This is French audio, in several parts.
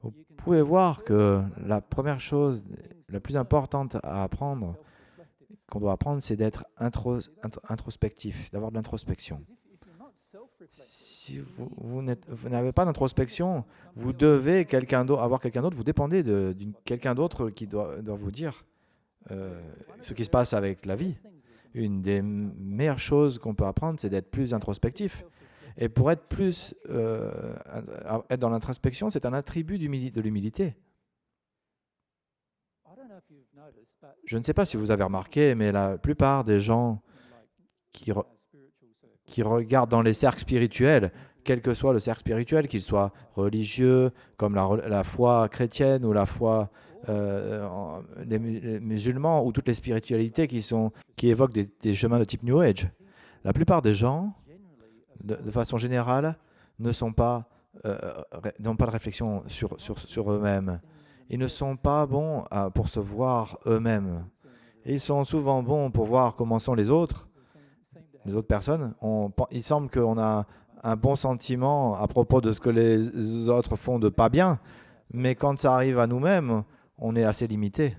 Vous pouvez voir que la première chose, la plus importante à apprendre, qu'on doit apprendre, c'est d'être introspectif, d'avoir de l'introspection. Si vous n'avez pas d'introspection, vous devez avoir quelqu'un d'autre, vous dépendez de quelqu'un d'autre qui doit vous dire ce qui se passe avec la vie. Une des meilleures choses qu'on peut apprendre, c'est d'être plus introspectif. Et pour être être dans l'introspection, c'est un attribut de l'humilité. Je ne sais pas si vous avez remarqué, mais la plupart des gens qui regardent dans les cercles spirituels, quel que soit le cercle spirituel, qu'il soit religieux, comme la foi chrétienne ou la foi des musulmans, ou toutes les spiritualités qui évoquent des chemins de type New Age, la plupart des gens, de façon générale, n'ont pas de réflexion sur eux-mêmes. Ils ne sont pas bons pour se voir eux-mêmes. Ils sont souvent bons pour voir comment sont les autres personnes. Il semble qu'on a un bon sentiment à propos de ce que les autres font de pas bien, mais quand ça arrive à nous-mêmes, on est assez limité.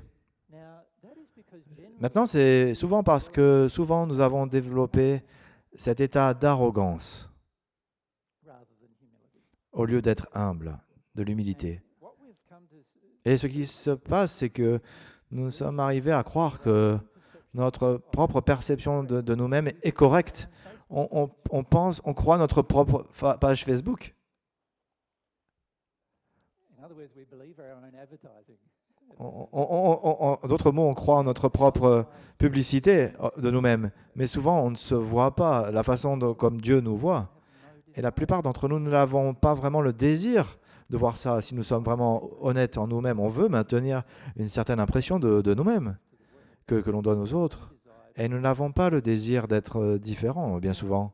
Maintenant, c'est souvent parce que souvent nous avons développé cet état d'arrogance au lieu d'être humble, de l'humilité. Et ce qui se passe, c'est que nous sommes arrivés à croire que notre propre perception de nous-mêmes est correcte. On croit notre propre page Facebook. D'autres mots, on croit en notre propre publicité de nous-mêmes. Mais souvent, on ne se voit pas la façon comme Dieu nous voit. Et la plupart d'entre nous, nous n'avons pas vraiment le désir de voir ça. Si nous sommes vraiment honnêtes en nous-mêmes, on veut maintenir une certaine impression de nous-mêmes que l'on donne aux autres. Et nous n'avons pas le désir d'être différents, bien souvent.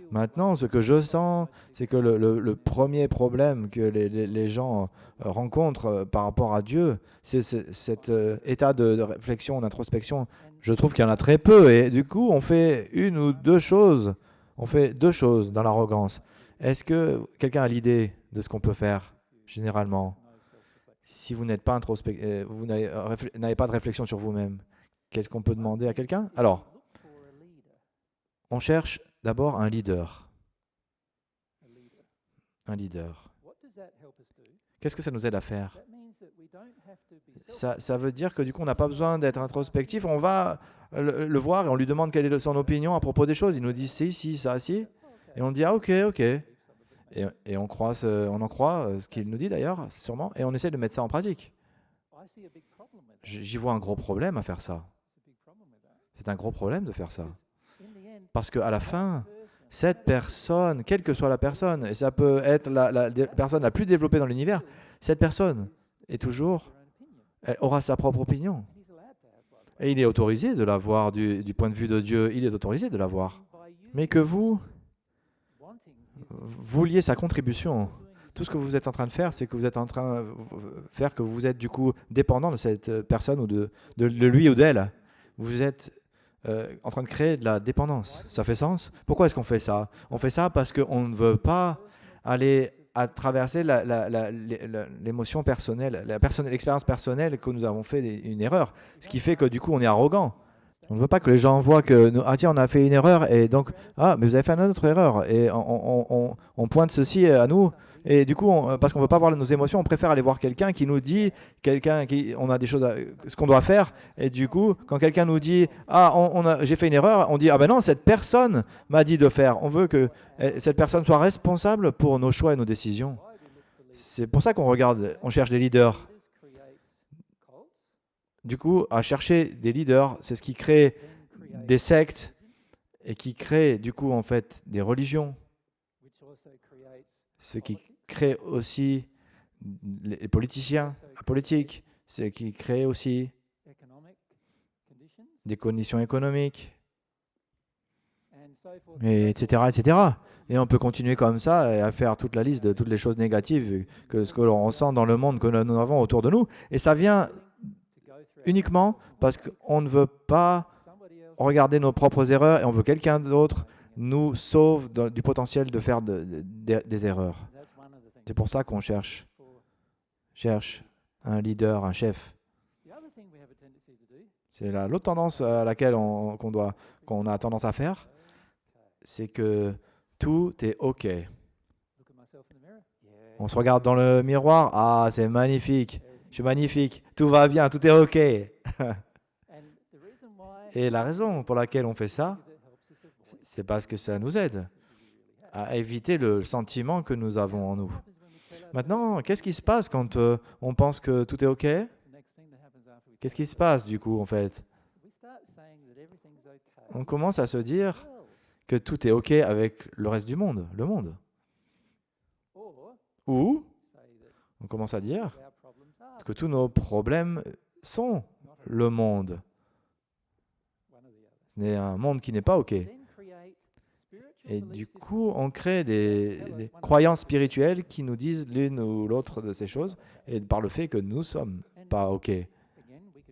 Maintenant, ce que je sens, c'est que le premier problème que les gens rencontrent par rapport à Dieu, c'est cet état de réflexion, d'introspection. Je trouve qu'il y en a très peu. Et du coup, on fait une ou deux choses. On fait deux choses dans l'arrogance. Est-ce que quelqu'un a l'idée de ce qu'on peut faire, généralement, si vous n'êtes pas vous n'avez pas de réflexion sur vous-même? Qu'est-ce qu'on peut demander à quelqu'un? Alors, on cherche d'abord un leader. Un leader. Qu'est-ce que ça nous aide à faire? Ça veut dire que du coup, on n'a pas besoin d'être introspectif. On va le voir et on lui demande quelle est son opinion à propos des choses. Il nous dit si, ça, si. Et on dit ah ok. Et on en croit ce qu'il nous dit d'ailleurs, sûrement. Et on essaie de mettre ça en pratique. J'y vois un gros problème à faire ça. C'est un gros problème de faire ça. Parce qu'à la fin, cette personne, quelle que soit la personne, et ça peut être la personne la plus développée dans l'univers, cette personne elle aura sa propre opinion. Et il est autorisé de l'avoir du point de vue de Dieu, il est autorisé de l'avoir. Mais que vous vouliez sa contribution, tout ce que vous êtes en train de faire, c'est que vous êtes en train de faire que vous êtes du coup dépendant de cette personne ou de lui ou d'elle. Vous êtes en train de créer de la dépendance. Ça fait sens? Pourquoi est-ce qu'on fait ça? On fait ça parce qu'on ne veut pas aller à traverser l'émotion personnelle, l'expérience personnelle que nous avons fait une erreur. Ce qui fait que du coup, on est arrogant. On ne veut pas que les gens voient que ah tiens, on a fait une erreur et donc ah mais vous avez fait une autre erreur et on pointe ceci à nous et du coup parce qu'on ne veut pas voir nos émotions, on préfère aller voir quelqu'un qui nous dit on a des choses ce qu'on doit faire et du coup quand quelqu'un nous dit ah j'ai fait une erreur, on dit ah ben non cette personne m'a dit de faire. On veut que cette personne soit responsable pour nos choix et nos décisions. C'est pour ça on cherche des leaders. Du coup, à chercher des leaders, c'est ce qui crée des sectes et qui crée du coup en fait des religions. Ce qui crée aussi les politiciens, la politique, ce qui crée aussi des conditions économiques, etc. Et on peut continuer comme ça et à faire toute la liste de toutes les choses négatives que ce que l'on ressent dans le monde que nous avons autour de nous. Et ça vient uniquement parce qu'on ne veut pas regarder nos propres erreurs et on veut que quelqu'un d'autre nous sauve du potentiel de faire des erreurs. C'est pour ça qu'on cherche cherche un leader, un chef. C'est l'autre tendance à laquelle qu'on a tendance à faire, c'est que tout est OK. On se regarde dans le miroir, ah, c'est magnifique, je suis magnifique, tout va bien, tout est OK. Et la raison pour laquelle on fait ça, c'est parce que ça nous aide à éviter le sentiment que nous avons en nous. Maintenant, qu'est-ce qui se passe quand on pense que tout est OK? Qu'est-ce qui se passe du coup en fait? On commence à se dire que tout est OK avec le reste du monde, le monde. Ou on commence à dire que tous nos problèmes sont le monde. C'est un monde qui n'est pas OK. Et du coup, on crée des croyances spirituelles qui nous disent l'une ou l'autre de ces choses, et par le fait que nous ne sommes pas OK.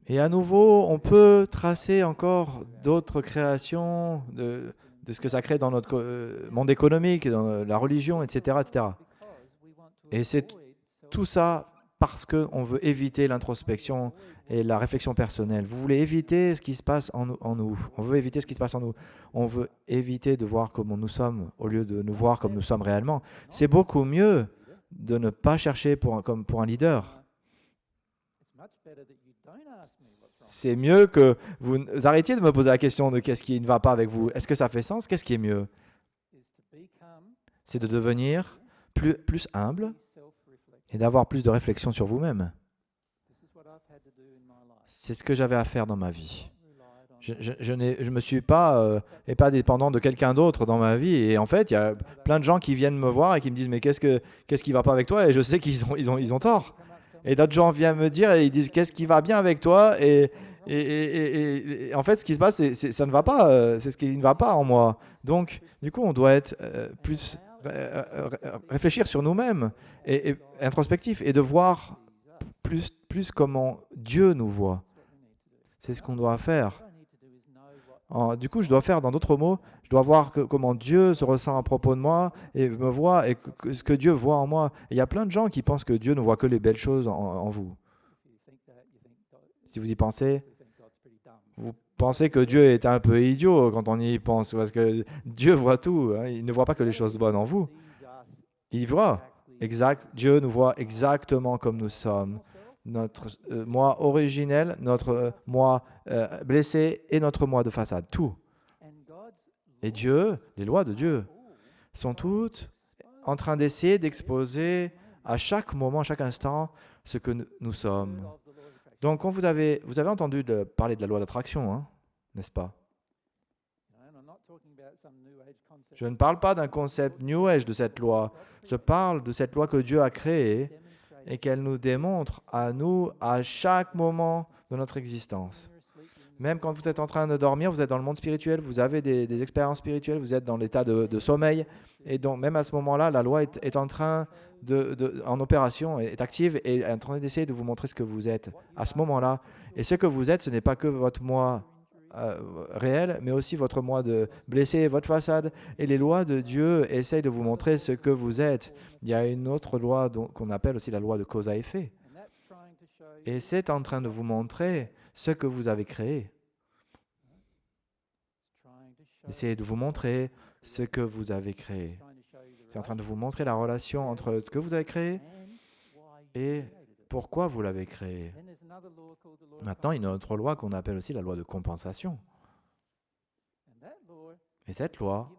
Et à nouveau, on peut tracer encore d'autres créations de ce que ça crée dans notre monde économique, dans la religion, etc. etc. Et c'est tout ça parce qu'on veut éviter l'introspection et la réflexion personnelle. Vous voulez éviter ce qui se passe en nous. On veut éviter ce qui se passe en nous. On veut éviter de voir comment nous sommes au lieu de nous voir comme nous sommes réellement. C'est beaucoup mieux de ne pas chercher comme pour un leader. C'est mieux que vous arrêtiez de me poser la question de qu'est-ce qui ne va pas avec vous. Est-ce que ça fait sens? Qu'est-ce qui est mieux? C'est de devenir plus humble et d'avoir plus de réflexion sur vous-même. C'est ce que j'avais à faire dans ma vie. Je ne me suis pas dépendant de quelqu'un d'autre dans ma vie. Et en fait, il y a plein de gens qui viennent me voir et qui me disent « Mais qu'est-ce qui ne va pas avec toi ?» Et je sais qu'ils ont tort. Et d'autres gens viennent me dire et ils disent « Qu'est-ce qui va bien avec toi ?» et en fait, ce qui se passe, ça ne va pas. C'est ce qui ne va pas en moi. Donc, du coup, on doit être réfléchir sur nous-mêmes et introspectif et de voir plus comment Dieu nous voit. C'est ce qu'on doit faire. Du coup, je dois faire, dans d'autres mots, je dois voir comment Dieu se ressent à propos de moi et me voit et ce que Dieu voit en moi. Et il y a plein de gens qui pensent que Dieu ne voit que les belles choses en vous. Si vous y pensez, vous pensez que Dieu est un peu idiot quand on y pense, parce que Dieu voit tout. Hein. Il ne voit pas que les choses bonnes en vous. Il voit. Dieu nous voit exactement comme nous sommes. Notre moi originel, notre moi blessé et notre moi de façade. Tout. Et Dieu, les lois de Dieu, sont toutes en train d'essayer d'exposer à chaque moment, à chaque instant, ce que nous sommes. Donc, quand vous avez entendu parler de la loi d'attraction, hein, n'est-ce pas? Je ne parle pas d'un concept New Age de cette loi. Je parle de cette loi que Dieu a créée et qu'elle nous démontre à nous à chaque moment de notre existence. Même quand vous êtes en train de dormir, vous êtes dans le monde spirituel, vous avez des expériences spirituelles, vous êtes dans l'état de sommeil. Et donc, même à ce moment-là, la loi est en train en opération, est active et est en train d'essayer de vous montrer ce que vous êtes à ce moment-là. Et ce que vous êtes, ce n'est pas que votre moi réel, mais aussi votre moi de blessé, votre façade. Et les lois de Dieu essayent de vous montrer ce que vous êtes. Il y a une autre loi qu'on appelle aussi la loi de cause à effet. Et c'est en train de vous montrer ce que vous avez créé. Essayez de vous montrer ce que vous avez créé. C'est en train de vous montrer la relation entre ce que vous avez créé et pourquoi vous l'avez créé. Maintenant, il y a une autre loi qu'on appelle aussi la loi de compensation. Et cette loi,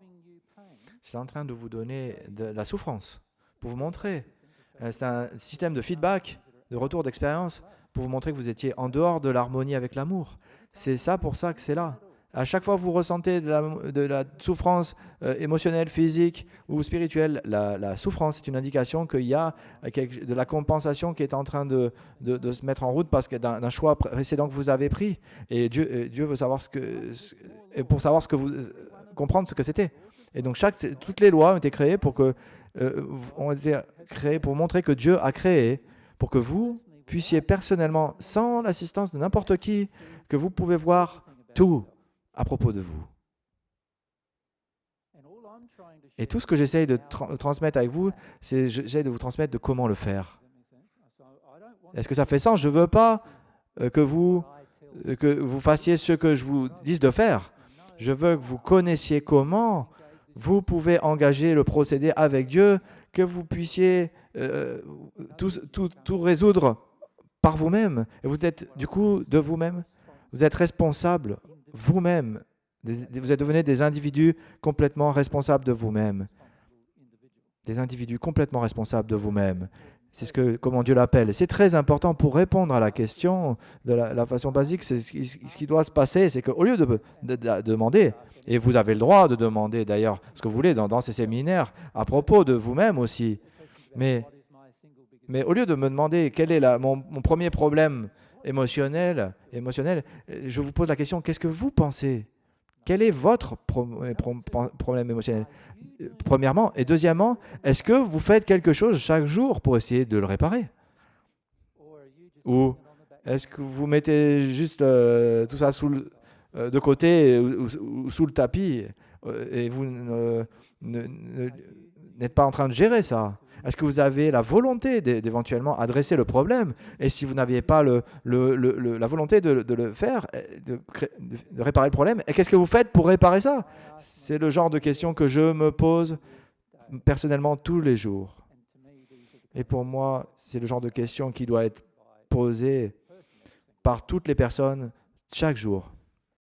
c'est en train de vous donner de la souffrance pour vous montrer. C'est un système de feedback, de retour d'expérience, pour vous montrer que vous étiez en dehors de l'harmonie avec l'amour. C'est ça pour ça que c'est là. À chaque fois que vous ressentez de la souffrance émotionnelle, physique ou spirituelle, la souffrance est une indication qu'il y a de la compensation qui est en train de se mettre en route parce que d'un choix précédent que vous avez pris. Et Dieu veut savoir pour savoir comprendre ce que c'était. Et donc toutes les lois ont été créées ont été créées pour montrer que Dieu a créé pour que vous puissiez personnellement, sans l'assistance de n'importe qui, que vous pouvez voir tout à propos de vous. Et tout ce que j'essaye de transmettre avec vous, j'essaye de vous transmettre de comment le faire. Est-ce que ça fait sens? Je ne veux pas que vous fassiez ce que je vous dis de faire. Je veux que vous connaissiez comment vous pouvez engager le procédé avec Dieu, que vous puissiez tout résoudre par vous-même. Et vous êtes du coup de vous-même. Vous êtes responsable vous-même. Vous êtes devenus des individus complètement responsables de vous-même. Des individus complètement responsables de vous-même. C'est comment Dieu l'appelle. C'est très important pour répondre à la question de la façon basique. Ce qui doit se passer, c'est qu'au lieu de demander, et vous avez le droit de demander d'ailleurs ce que vous voulez dans ces séminaires, à propos de vous-même aussi, mais au lieu de me demander quel est mon premier problème émotionnel, je vous pose la question, qu'est-ce que vous pensez? Quel est votre problème émotionnel? Premièrement. Et deuxièmement, est-ce que vous faites quelque chose chaque jour pour essayer de le réparer? Ou est-ce que vous mettez juste tout ça de côté ou sous le tapis et vous n'êtes pas en train de gérer ça? Est-ce que vous avez la volonté d'éventuellement adresser le problème? Et si vous n'aviez pas la volonté de le faire, de réparer le problème, et qu'est-ce que vous faites pour réparer ça? C'est le genre de questions que je me pose personnellement tous les jours. Et pour moi, c'est le genre de questions qui doit être posée par toutes les personnes chaque jour.